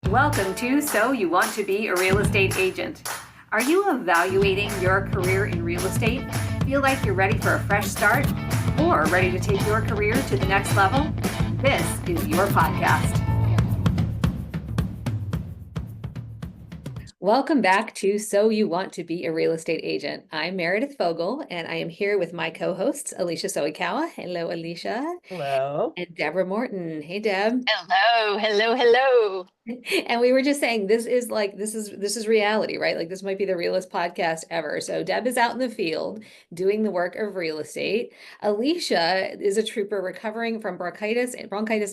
Welcome to So You Want to Be a Real Estate Agent. Are you evaluating your career in real estate? Feel like you're ready for a fresh start? Or ready to take your career to the next level? This is your podcast. Welcome back to So You Want to Be a Real Estate Agent. I'm Meredith Fogle, and I am here with my co-hosts, Alicia Soekawa. Hello, Alicia. Hello. And Deborah Morton. Hey, Deb. Hello. And we were just saying this is reality, right? Like this might be the realest podcast ever. So Deb is out in the field doing the work of real estate. Alicia is a trooper recovering from bronchitis and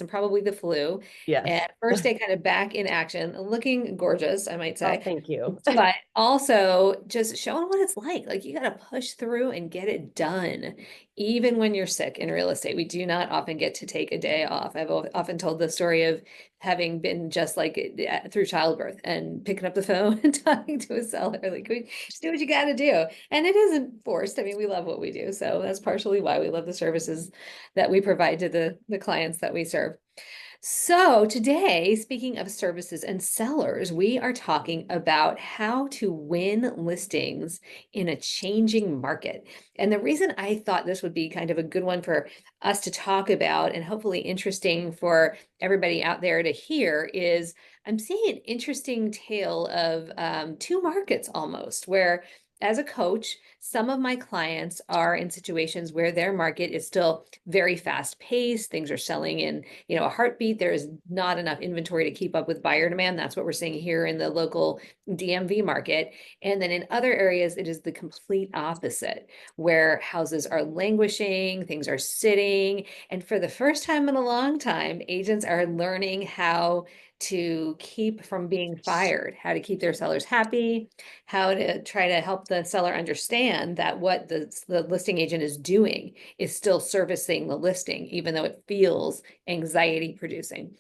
probably the flu. Yes. And first day kind of back in action, looking gorgeous, I might say. Oh, thank you. But also just showing what it's like. Like you got to push through and get it done. Even when you're sick in real estate, we do not often get to take a day off. I've often told the story of having been just like through childbirth and picking up the phone and talking to a seller, like just do what you got to do. And it isn't forced. I mean, we love what we do. So that's partially why we love the services that we provide to the clients that we serve. So today, speaking of services and sellers, we are talking about how to win listings in a changing market. And the reason I thought this would be kind of a good one for us to talk about and hopefully interesting for everybody out there to hear is I'm seeing an interesting tale of two markets almost, where as a coach, some of my clients are in situations where their market is still very fast paced. Things are selling in, a heartbeat. There is not enough inventory to keep up with buyer demand. That's what we're seeing here in the local DMV market. And then in other areas, it is the complete opposite, where houses are languishing, things are sitting. And for the first time in a long time, agents are learning how to keep from being fired, how to keep their sellers happy, how to try to help the seller understand that what the listing agent is doing is still servicing the listing, even though it feels anxiety producing.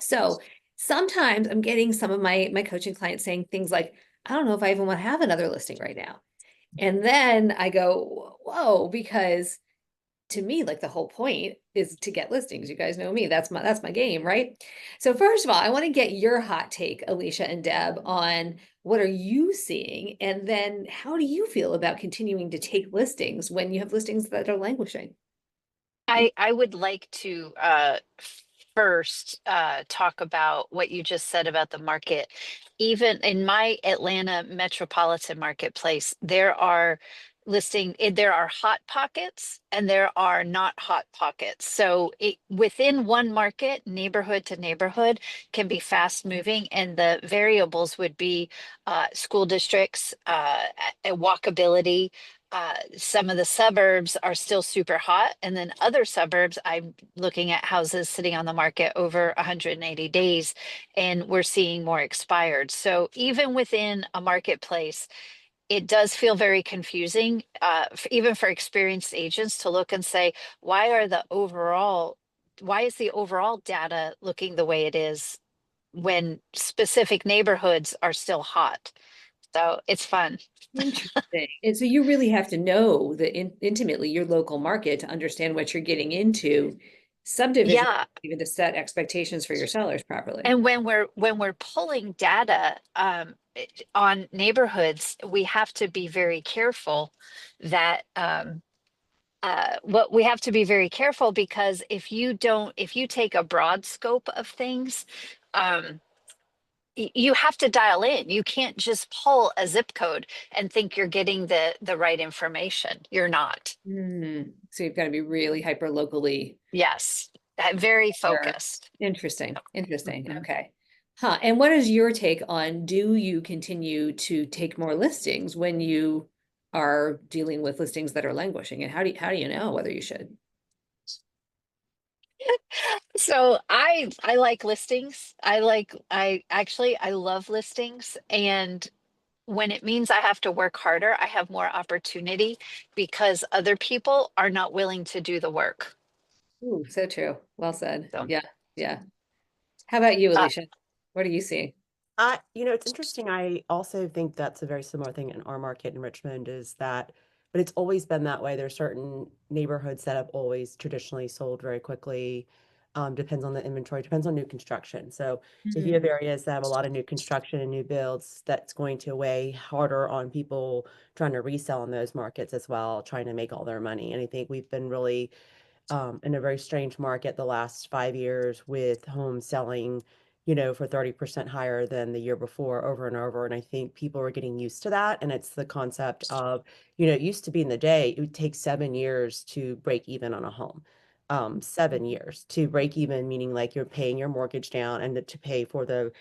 So sometimes I'm getting some of my coaching clients saying things like, I don't know if I even want to have another listing right now. And then I go, whoa, because to me, like the whole point is to get listings. You guys know me. That's my game, right? So first of all, I want to get your hot take, Alicia and Deb, on what are you seeing? And then how do you feel about continuing to take listings when you have listings that are languishing? I would like to first talk about what you just said about the market. Even in my Atlanta metropolitan marketplace, there are hot pockets and there are not hot pockets. So within one market, neighborhood to neighborhood can be fast moving, and the variables would be school districts, walkability. Some of the suburbs are still super hot, and then other suburbs, I'm looking at houses sitting on the market over 180 days, and we're seeing more expired. So even within a marketplace, it does feel very confusing, even for experienced agents to look and say, why is the overall data looking the way it is when specific neighborhoods are still hot? So it's fun. Interesting. And so you really have to know intimately your local market to understand what you're getting into. Subdivision, Yeah. even to set expectations for your sellers properly. And when we're pulling data on neighborhoods, we have to be very careful that what we have to be very careful, because if you take a broad scope of things, um, you have to dial in. You can't just pull a zip code and think you're getting the right information. You're not. So you've got to be really hyper locally. Yes, very focused. Interesting. Mhm. Okay. And what is your take on, do you continue to take more listings when you are dealing with listings that are languishing? And how do you know whether you should? So I like listings. I love listings, and when it means I have to work harder, I have more opportunity because other people are not willing to do the work. Ooh, so true. Well said. So Yeah. Yeah. How about you, uh, Alicia? What are you seeing? It's interesting. I also think that's a very similar thing in our market in Richmond is that, but it's always been that way. There's certain neighborhoods that have always traditionally sold very quickly. Depends on the inventory, depends on new construction. So if you Mhm. have areas that have a lot of new construction and new builds, that's going to weigh harder on people trying to resell in those markets as well, trying to make all their money. And I think we've been really in a very strange market the last 5 years with homes selling, for 30% higher than the year before over and over. And I think people are getting used to that. And it's the concept of, it used to be in the day, it would take 7 years to break even on a home. 7 years to break even, meaning like you're paying your mortgage down and to pay for the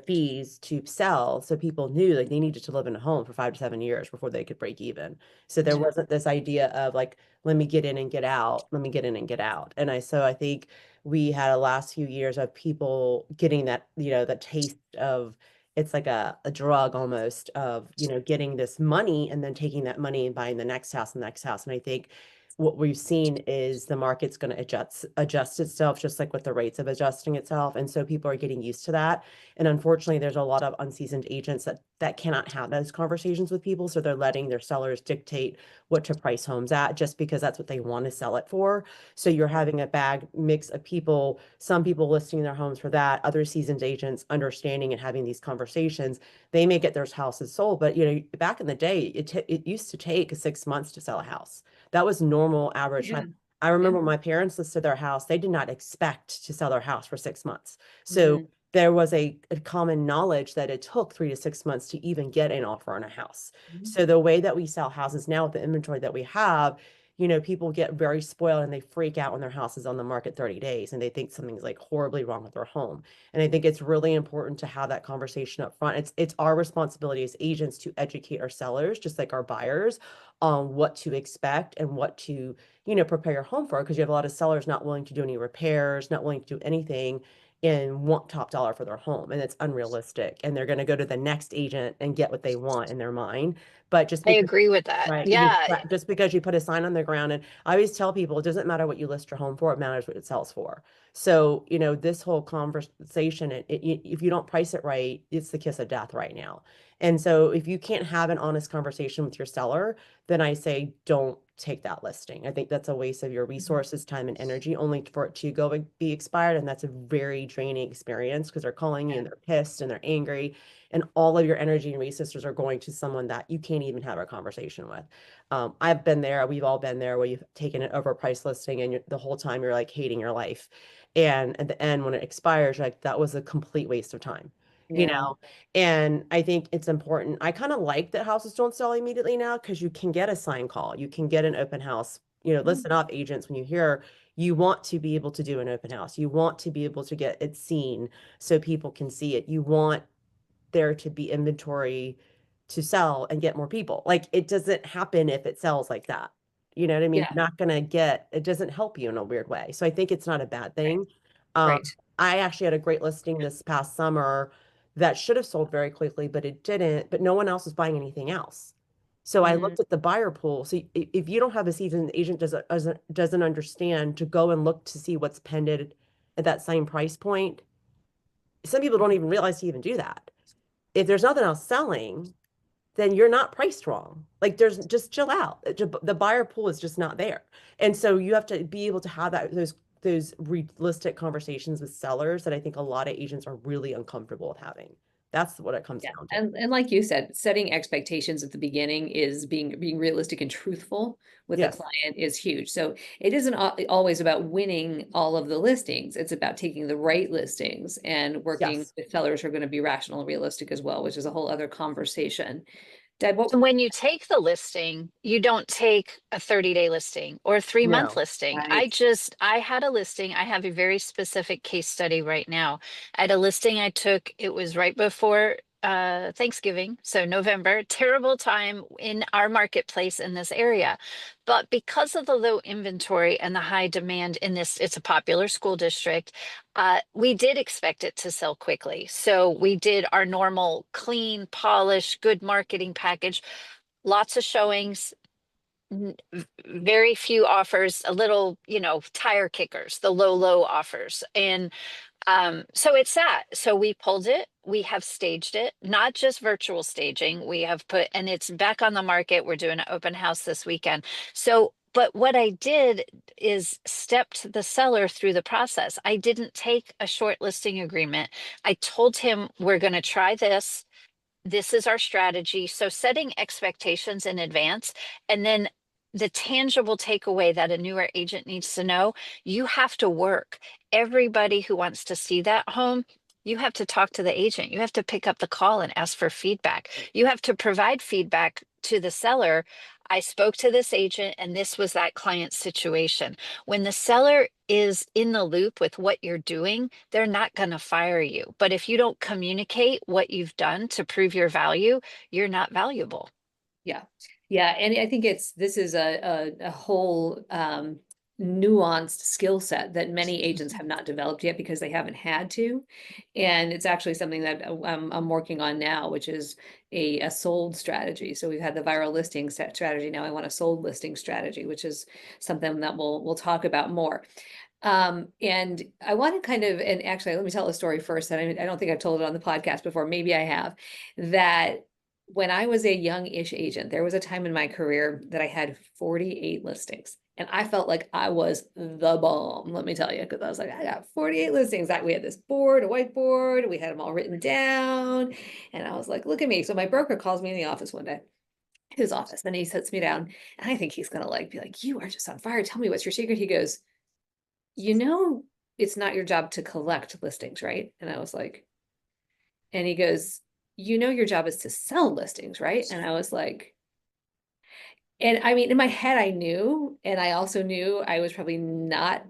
fees to sell. So people knew like they needed to live in a home for 5 to 7 years before they could break even. So there Yeah. wasn't this idea of like, let me get in and get out. Let me get in and get out. So I think we had a last few years of people getting that, that taste of it's like a drug almost of, getting this money and then taking that money and buying the next house and the next house. And I think what we've seen is the market's going to adjust itself just like with the rates of adjusting itself. And so people are getting used to that. And unfortunately, there's a lot of unseasoned agents that cannot have those conversations with people. So they're letting their sellers dictate what to price homes at just because that's what they want to sell it for. So you're having a bad mix of people, some people listing their homes for that, other seasoned agents understanding and having these conversations. They may get their houses sold, but back in the day, it used to take 6 months to sell a house. That was normal average Yeah. time. I Yeah. remember when my parents listed their house, they did not expect to sell their house for 6 months. So Mhm. there was a common knowledge that it took 3 to 6 months to even get an offer on a house. Mhm. So the way that we sell houses now with the inventory that we have, people get very spoiled and they freak out when their house is on the market 30 days and they think something's like horribly wrong with their home. And I think it's really important to have that conversation up front. It's our responsibility as agents to educate our sellers, just like our buyers, on what to expect and what to, prepare your home for. Because you have a lot of sellers not willing to do any repairs, not willing to do anything and want top dollar for their home. And it's unrealistic. And they're going to go to the next agent and get what they want in their mind. But just I because agree with that. right. Yeah. Just because you put a sign on the ground. And I always tell people, it doesn't matter what you list your home for, it matters what it sells for. So, this whole conversation, if you don't price it right, it's the kiss of death right now. And so if you can't have an honest conversation with your seller, then I say don't take that listing. I think that's a waste of your resources, time, and energy only for it to go and be expired. And that's a very draining experience because they're calling you Yeah. and they're pissed and they're angry and all of your energy and resources are going to someone that you can't even have a conversation with. I've been there, we've all been there where you've taken an overpriced listing and the whole time you're like hating your life. And at the end, when it expires, you're like, that was a complete waste of time, you Yeah. know? And I think it's important. I kind of like that houses don't sell immediately now because you can get a sign call, you can get an open house, Mhm. listen off agents when you hear you want to be able to do an open house. You want to be able to get it seen so people can see it. You want there to be inventory to sell and get more people. Like it doesn't happen if it sells like that. You know what I mean? Yeah. You're not gonna get it doesn't help you in a weird way. So I think it's not a bad Right. thing. Right. I actually had a great listing this past summer that should have sold very quickly, but it didn't, but no one else was buying anything else. So I Mhm. looked at the buyer pool. So if you don't have a seasoned agent doesn't understand to go and look to see what's pended at that same price point, some people don't even realize to even do that. If there's nothing else selling, then you're not priced wrong. Like there's just chill out. The buyer pool is just not there. And so you have to be able to have those realistic conversations with sellers that I think a lot of agents are really uncomfortable with having. That's what it comes Yeah, down to. and like you said, setting expectations at the beginning is being realistic and truthful with the Yes. client is huge. So it isn't always about winning all of the listings. It's about taking the right listings and working Yes. with sellers who are going to be rational and realistic as well, which is a whole other conversation. Deb, what? And when you take the listing, you don't take a 30-day listing or a 3-month No. listing. Right. I had a listing. I have a very specific case study right now. I had a listing I took, it was right before Thanksgiving, so November, terrible time in our marketplace in this area. But because of the low inventory and the high demand in this, it's a popular school district. We did expect it to sell quickly. So we did our normal clean, polished, good marketing package, lots of showings, very few offers, a little, tire kickers, the low offers. And so it's that. So we pulled it. We have staged it, not just virtual staging. We have put, and it's back on the market. We're doing an open house this weekend. So But what I did is stepped the seller through the process. I didn't take a short listing agreement. I told him, we're going to try this. This is our strategy. So setting expectations in advance, and then the tangible takeaway that a newer agent needs to know, you have to work. Everybody who wants to see that home, you have to talk to the agent. You have to pick up the call and ask for feedback. You have to provide feedback to the seller. I spoke to this agent and this was that client's situation. When the seller is in the loop with what you're doing, they're not going to fire you. But if you don't communicate what you've done to prove your value, you're not valuable. Yeah. Yeah. And I think this is a whole nuanced skill set that many agents have not developed yet because they haven't had to. And it's actually something that I'm working on now, which is a sold strategy. So we've had the viral listing strategy. Now I want a sold listing strategy, which is something that we'll talk about more. And I want to kind of, and actually, let me tell a story first that I don't think I've told it on the podcast before. Maybe I have. That when I was a young-ish agent, there was a time in my career that I had 48 listings. And I felt like I was the bomb, let me tell you, because I was like, I got 48 listings. We had this board, a whiteboard, we had them all written down. And I was like, look at me. So my broker calls me in the office one day, his office, and he sits me down. And I think he's gonna be like, you are just on fire. Tell me what's your secret. He goes, it's not your job to collect listings, right? And I was like, and he goes, your job is to sell listings, right? And I was like, and I mean, in my head, I knew, and I also knew I was probably not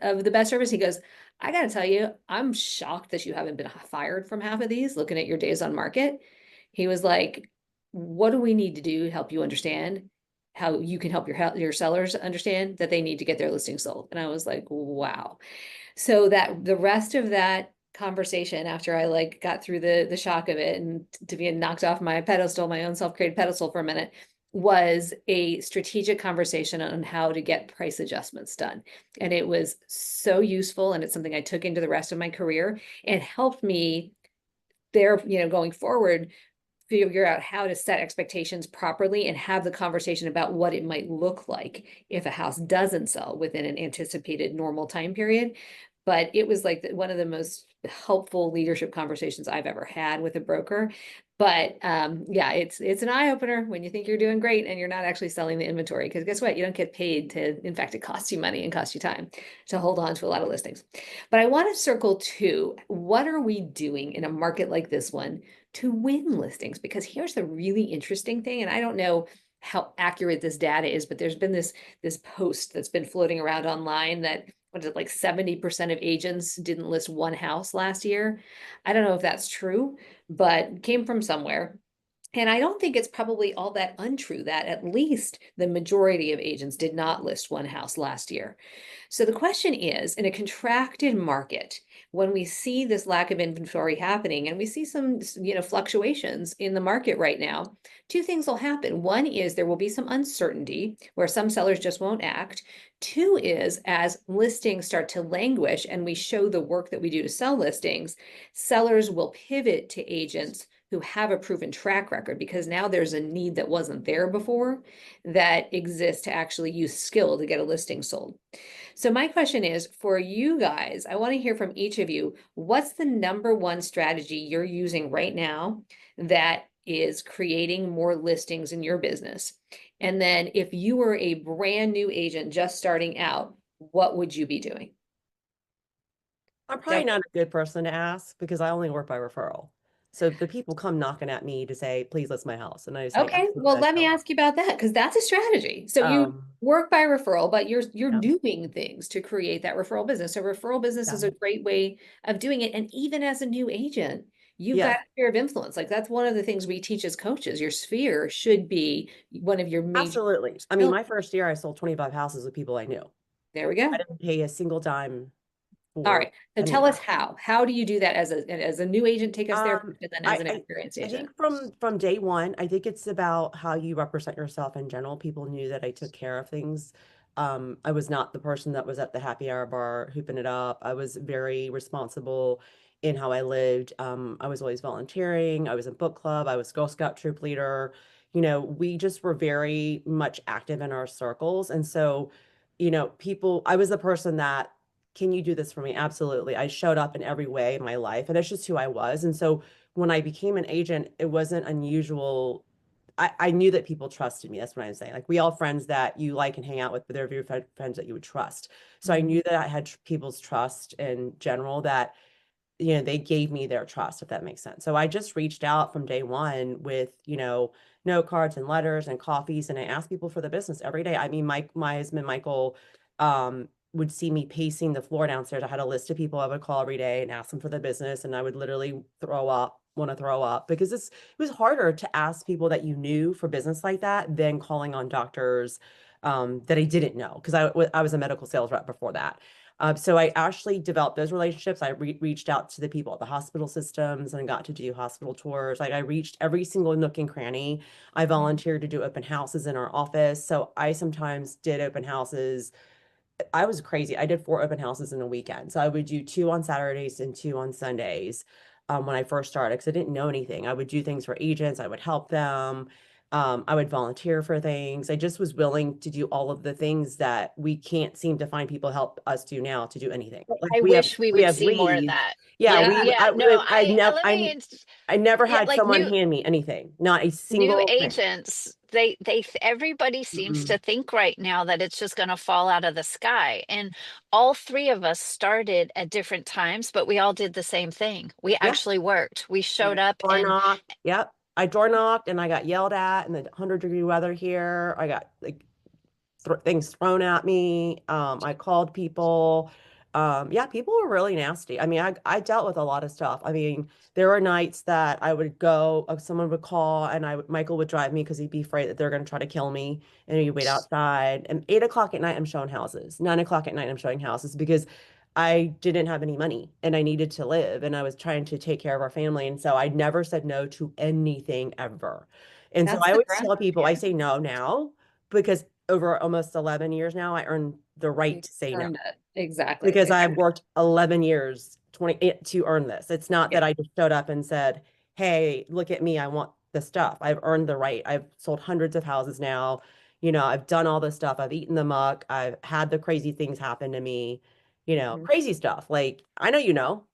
of the best service. He goes, I got to tell you, I'm shocked that you haven't been fired from half of these, looking at your days on market. He was like, what do we need to do to help you understand how you can help your sellers understand that they need to get their listing sold? And I was like, wow. So that the rest of that conversation, after I got through the shock of it and to be knocked off my pedestal, my own self-created pedestal for a minute, was a strategic conversation on how to get price adjustments done. And it was so useful, and it's something I took into the rest of my career and helped me there, going forward, figure out how to set expectations properly and have the conversation about what it might look like if a house doesn't sell within an anticipated normal time period. But it was like one of the most helpful leadership conversations I've ever had with a broker. But yeah, it's an eye opener when you think you're doing great and you're not actually selling the inventory, because guess what? You don't get paid to, in fact, it costs you money and costs you time to hold on to a lot of listings. But I want to circle to, what are we doing in a market like this one to win listings? Because here's the really interesting thing, and I don't know how accurate this data is, but there's been this post that's been floating around online that, what is it, like 70% of agents didn't list one house last year. I don't know if that's true, but came from somewhere. And I don't think it's probably all that untrue that at least the majority of agents did not list one house last year. So the question is, in a contracted market, when we see this lack of inventory happening and we see some, fluctuations in the market right now, two things will happen. One is there will be some uncertainty where some sellers just won't act. Two is, as listings start to languish and we show the work that we do to sell listings, sellers will pivot to agents who have a proven track record, because now there's a need that wasn't there before that exists to actually use skill to get a listing sold. So my question is, for you guys, I want to hear from each of you, what's the number one strategy you're using right now that is creating more listings in your business? And then if you were a brand new agent just starting out, what would you be doing? I'm probably not a good person to ask because I only work by referral. So the people come knocking at me to say, please list my house. And I say, Okay, well, let me ask you about that, because that's a strategy. So you work by referral, but you're yeah. doing things to create that referral business. So referral business is a great way of doing it. And even as a new agent, you've got a sphere of influence. Like, that's one of the things we teach as coaches. Your sphere should be one of your major. Absolutely. I mean, my first year, I sold 25 houses with people I knew. There we go. I didn't pay a single dime. All right. So tell us how. How do you do that as a new agent? Take us there, and then as an experienced agent. I think from day one, I think it's about how you represent yourself in general. People knew that I took care of things. I was not the person that was at the happy hour bar hooping it up. I was very responsible in how I lived. I was always volunteering. I was in book club. I was Girl Scout troop leader. we just were very much active in our circles. And so, people, I was the person that, can you do this for me? Absolutely. I showed up in every way in my life, and it's just who I was. And so when I became an agent, it wasn't unusual. I knew that people trusted me. That's what I'm saying. Like, we all friends that you like and hang out with, but they're your friends that you would trust. So I Mhm. knew that I had people's trust in general, that they gave me their trust, if that makes sense. So I just reached out from day one with, note cards and letters and coffees, and I asked people for the business every day. I mean, my husband, Michael, would see me pacing the floor downstairs. I had a list of people I would call every day and ask them for the business, and I would literally want to throw up, because it was harder to ask people that you knew for business like that than calling on doctors that I didn't know, because I was a medical sales rep before that. So I actually developed those relationships. I reached out to the people at the hospital systems and got to do hospital tours. Like, I reached every single nook and cranny. I volunteered to do open houses in our office. So I sometimes did open houses. I was crazy. I did 4 open houses in a weekend. So I would do 2 on Saturdays and 2 on Sundays, when I first started, because I didn't know anything. I would do things for agents. I would help them. I would volunteer for things. I just was willing to do all of the things that we can't seem to find people help us do now, to do anything. Like, I we have wish we we would have see more of leads. that. Yeah, Yeah, yeah. No, let me, I never yeah, had like someone hand me anything, not a new single thing. agents, everybody seems Mm-mm. to think right now that it's just going to fall out of the sky. And all three of us started at different times, but we all did the same thing. We Yeah. actually worked. We Yeah. showed up Door and knocked. Yep. I door knocked and I got yelled at in the 100-degree weather here. I got like things thrown at me. I called people. Yeah, people were really nasty. I mean, I dealt with a lot of stuff. I mean, there were nights that I would go, someone would call, and Michael would drive me because he'd be afraid that they're going to try to kill me. And he'd wait outside. And 8 o'clock at night, I'm showing houses. 9 o'clock at night, I'm showing houses, because I didn't have any money and I needed to live, and I was trying to take care of our family. And so I never said no to anything ever. And so That's I the always grind. tell people, Yeah. I say no now, because over almost 11 years now, I earned the right You to say no, earned it. Exactly. because I've worked 11 years, 28 to earn this. It's not Yeah. that I just showed up and said, hey, look at me, I want the stuff. I've earned the right. I've sold hundreds of houses now. I've done all this stuff. I've eaten the muck. I've had the crazy things happen to me, Mhm. crazy stuff. Like, I know,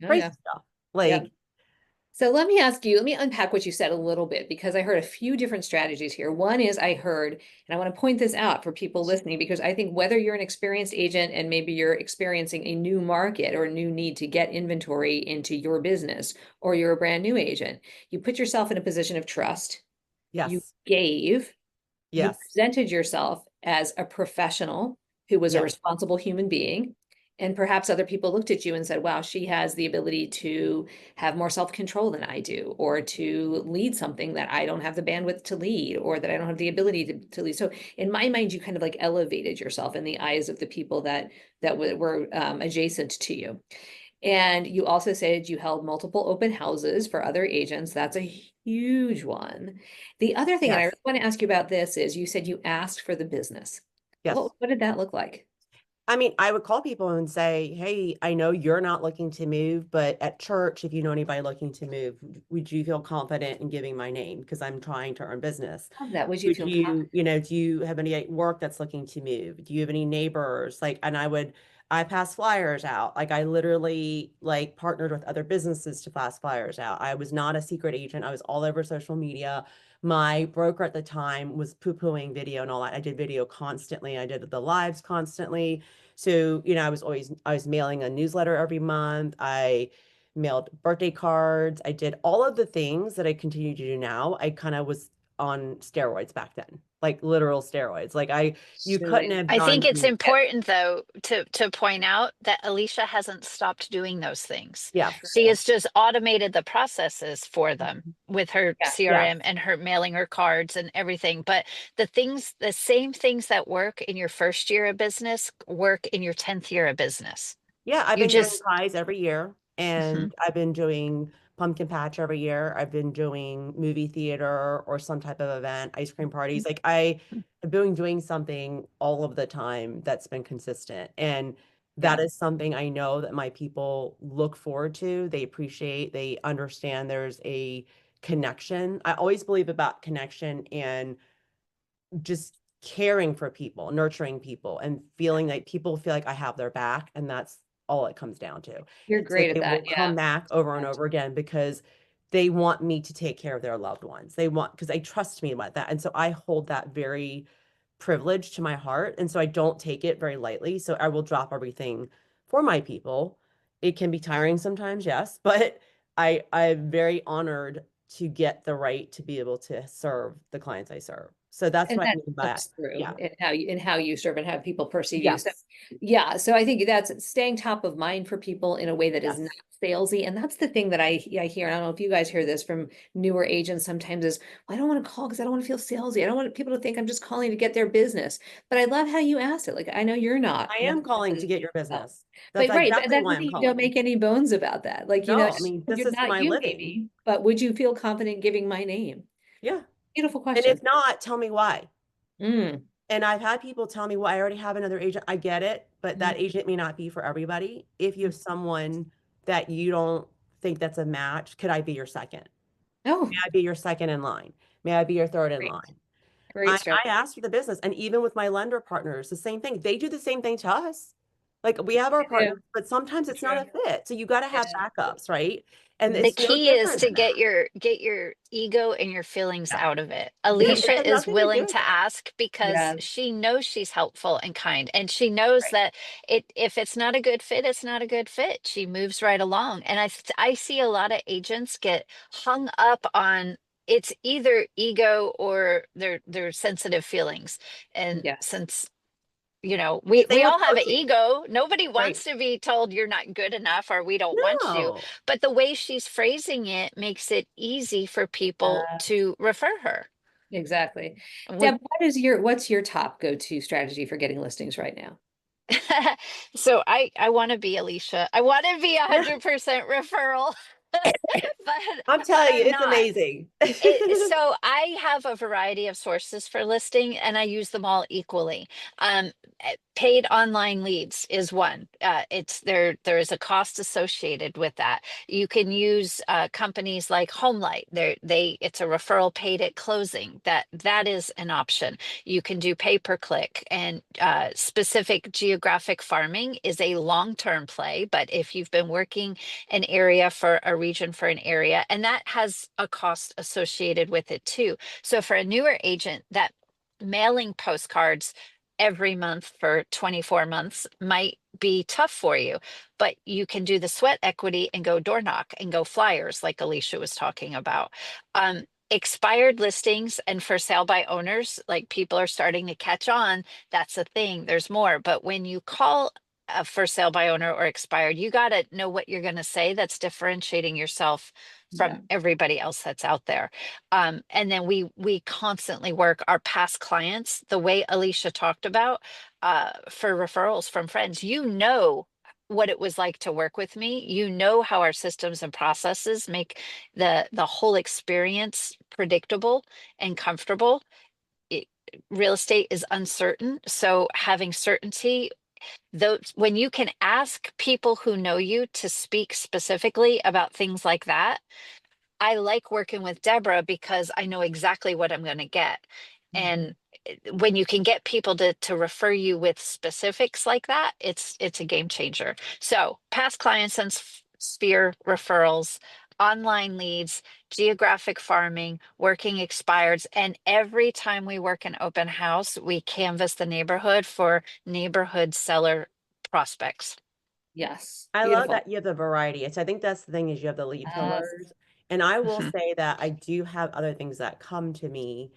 Oh, crazy yeah. stuff. Yeah. Like, So let me unpack what you said a little bit, because I heard a few different strategies here. One is I heard, and I want to point this out for people listening, because I think whether you're an experienced agent and maybe you're experiencing a new market or a new need to get inventory into your business, or you're a brand new agent, you put yourself in a position of trust. You yes, gave, you yes, presented yourself as a professional who was a yes, responsible human being. And perhaps other people looked at you and said, wow, she has the ability to have more self-control than I do, or to lead something that I don't have the bandwidth to lead, or that I don't have the ability to lead. So in my mind, you kind of like elevated yourself in the eyes of the people that were adjacent to you. And you also said you held multiple open houses for other agents. That's a huge one. The other thing, and I yes, really want to ask you about this, is you said you asked for the business. yes. What did that look like? I mean, I would call people and say, hey, I know you're not looking to move, but at church, if you know anybody looking to move, would you feel confident in giving my name? Because I'm trying to earn business. Love that. Would you Would feel you, confident? do you have any work that's looking to move? Do you have any neighbors? Like, and I pass flyers out. Like, I literally like partnered with other businesses to pass flyers out. I was not a secret agent. I was all over social media. My broker at the time was poo-pooing video and all that. I did video constantly. I did the lives constantly. So, I was mailing a newsletter every month. I mailed birthday cards. I did all of the things that I continue to do now. I kind of was on steroids back then, like literal steroids. Like, you couldn't Really? have I think done it's me. important though to point out that Alicia hasn't stopped doing those things. Yeah. She True. has just automated the processes for them Mhm. with her Yeah. Yes. CRM and her mailing her cards and everything. But the same things that work in your first year of business work in your 10th year of business. Yeah, I've You been doing just pies every year, Mhm. and I've been doing pumpkin patch every year. I've been doing movie theater or some type of event, ice cream parties. Like, I've been doing something all of the time that's been consistent. And that Yeah. is something I know that my people look forward to. They appreciate, they understand there's a connection. I always believe about connection and just caring for people, nurturing people, and feeling like people feel like I have their back. And that's all it comes down to. You're And so great at they that. will Yeah. come back over and over again because they want me to take care of their loved ones. They want, because they trust me about that. And so I hold that very privileged to my heart. And so I don't take it very lightly. So I will drop everything for my people. It can be tiring sometimes, yes, but I'm very honored to get the right to be able to serve the clients I serve. So that's And what I that mean by, comes through yeah, in how you serve and how people perceive you. So yes, yeah, so I think that's staying top of mind for people in a way that is not yes. salesy. And that's the thing that I hear. And I don't know if you guys hear this from newer agents sometimes is, "Well, I don't want to call because I don't want to feel salesy. I don't want people to think I'm just calling to get their business." But I love how you asked it. Like, I know you're not. I You're am calling not to get your business. That's but right, but exactly that why doesn't I'm mean you don't calling. make any bones about that. Like, No, I mean, this you're is not my you living. maybe, but would you feel confident giving my name? Yeah. Beautiful And question. if not, tell me why. Mm, And I've had people tell me, well, I already have another agent. I get it, but that mm, agent may not be for everybody. If you mm. have someone that you don't think that's a match, could I be your second? May Oh, I be your second in line? May I be your third in great, line? great I strategy. asked for the business. And even with my lender partners, the same thing. They do the same thing to us. Like we have our I do. partners, but sometimes For it's not sure. a fit. So you got to have Yeah. backups, right? And The it's no key is different to than that. get your ego and your feelings Yeah. out of it. Yeah. It Alicia has is nothing to do willing with to it. ask because Yeah. she knows she's helpful and kind, and she knows Right. that if it's not a good fit, it's not a good fit. She moves right along. And I see a lot of agents get hung up on it's either ego or their sensitive feelings. And Yes. since we The same with all have an coaching, ego. Nobody right? wants to be told you're not good enough or we don't want you. No. But the way she's phrasing it makes it easy for people Uh, to refer her. exactly. And Deb, what's your top go-to strategy for getting listings right now? so I want to be Alicia. I want to be 100% referral, I'm but telling you, I'm it's not. amazing. So I have a variety of sources for listing and I use them all equally. Paid online leads is one. It's there is a cost associated with that. You can use companies like HomeLight. It's a referral paid at closing. That is an option. You can do pay per click, and specific geographic farming is a long-term play, but if you've been working an area for a region for an area, and that has a cost associated with it too. So for a newer agent, that mailing postcards every month for 24 months might be tough for you, but you can do the sweat equity and go door knock and go flyers like Alicia was talking about. Expired listings and for sale by owners, like people are starting to catch on. That's a thing. There's more. But when you call for sale by owner or expired, you got to know what you're going to say that's differentiating yourself Yeah. from everybody else that's out there. And then we constantly work our past clients the way Alicia talked about for referrals from friends. What it was like to work with me. You know how our systems and processes make the whole experience predictable and comfortable. It, Real estate is uncertain, so having certainty, those when you can ask people who know you to speak specifically about things like that. I like working with Deborah because I know exactly what I'm going to get. Mhm. And when you can get people to refer you with specifics like that, it's a game changer. So past clients and sphere referrals, online leads, geographic farming, working expireds, and every time we work an open house, we canvass the neighborhood for neighborhood seller prospects. Yes. I love Beautiful. that you have the variety. So I think that's the thing is you have the lead Yes. pillars. And I will Mhm. say that I do have other things that come to me.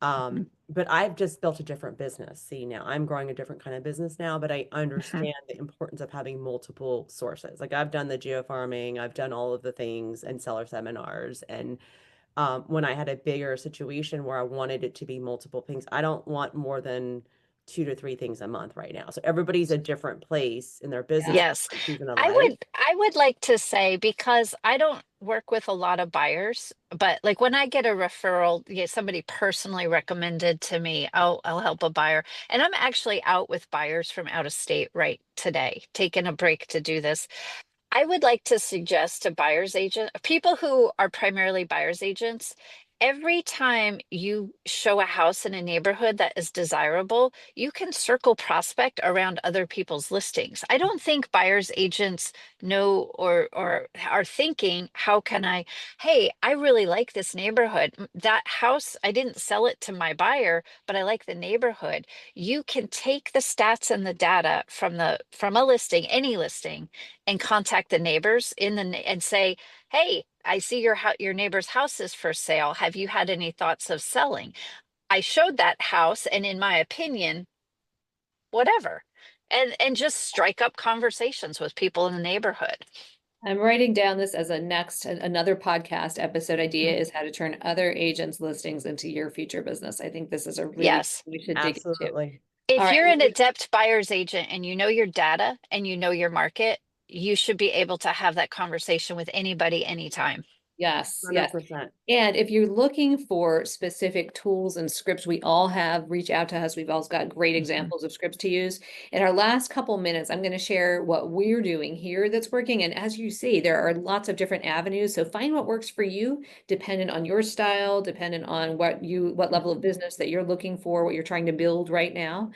Mhm. But I've just built a different business. See, now I'm growing a different kind of business now, but I Mhm. understand the importance of having multiple sources. Like I've done the geofarming, I've done all of the things and seller seminars. And when I had a bigger situation where I wanted it to be multiple things, I don't want more than 2 to 3 things a month right now. So everybody's a different place in their business, Yeah. Yes. different season of I life. would like to say, because I don't work with a lot of buyers, but like when I get a referral, yeah, somebody personally recommended to me, I'll help a buyer. And I'm actually out with buyers from out of state right today, taking a break to do this. I would like to suggest to buyer's agent, people who are primarily buyer's agents, every time you show a house in a neighborhood that is desirable, you can circle prospect around other people's listings. I don't think buyer's agents know or are thinking, how can I, hey, I really like this neighborhood. That house, I didn't sell it to my buyer, but I like the neighborhood. You can take the stats and the data from a listing, any listing, and contact the neighbors and say, hey, I see your neighbor's house is for sale. Have you had any thoughts of selling? I showed that house, and in my opinion, whatever. And just strike up conversations with people in the neighborhood. I'm writing down this as another podcast episode idea is how to turn other agents' listings into your future business. I think this is a really, Yes. we should dig into. Absolutely. All If right. you're an adept buyer's agent and you know your data and you know your market, you should be able to have that conversation with anybody anytime. Yes, yes. 100%. And if you're looking for specific tools and scripts, we all have, reach out to us. We've all got great examples of scripts to use. In our last couple minutes, I'm going to share what we're doing here that's working. And as you see, there are lots of different avenues. So find what works for you, dependent on your style, dependent on what level of business that you're looking for, what you're trying to build right now.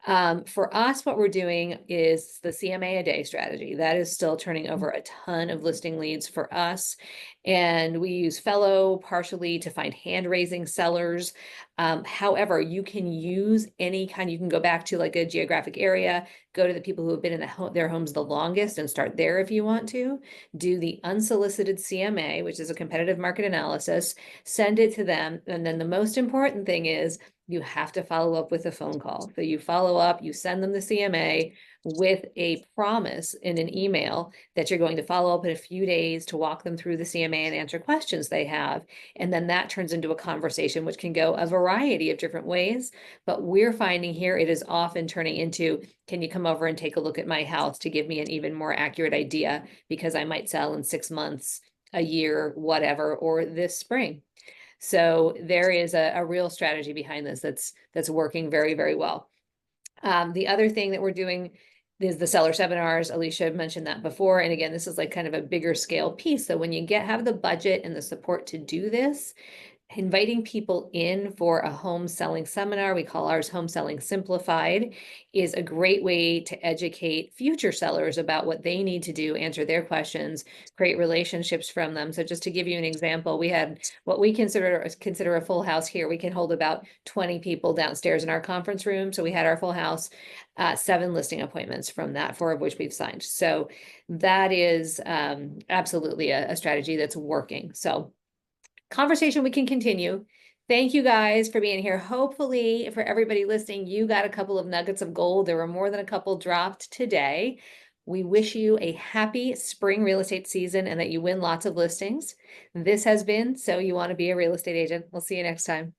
For us, what we're doing is the CMA a day strategy. That is still turning over a ton of listing leads for us. And we use Fellow partially to find hand-raising sellers. However, you can use you can go back to like a geographic area, go to the people who have been in their homes the longest and start there if you want to. Do the unsolicited CMA, which is a competitive market analysis, send it to them. And then the most important thing is you have to follow up with a phone call. So you follow up, you send them the CMA with a promise in an email that you're going to follow up in a few days to walk them through the CMA and answer questions they have. And then that turns into a conversation, which can go a variety of different ways. But we're finding here it is often turning into, can you come over and take a look at my house to give me an even more accurate idea, because I might sell in 6 months, a year, whatever, or this spring. So there is a real strategy behind this that's working very, very well. The other thing that we're doing is the seller seminars. Alicia mentioned that before. And again, this is like kind of a bigger scale piece. So when you have the budget and the support to do this, inviting people in for a home selling seminar, we call ours Home Selling Simplified, is a great way to educate future sellers about what they need to do, answer their questions, create relationships from them. So just to give you an example, we had what we consider a full house here. We can hold about 20 people downstairs in our conference room. So we had our full house, 7 listing appointments from that, 4 of which we've signed. So that is absolutely a strategy that's working. So conversation we can continue. Thank you guys for being here. Hopefully for everybody listening, you got a couple of nuggets of gold. There were more than a couple dropped today. We wish you a happy spring real estate season and that you win lots of listings. This has been So You Want to Be a Real Estate Agent. We'll see you next time.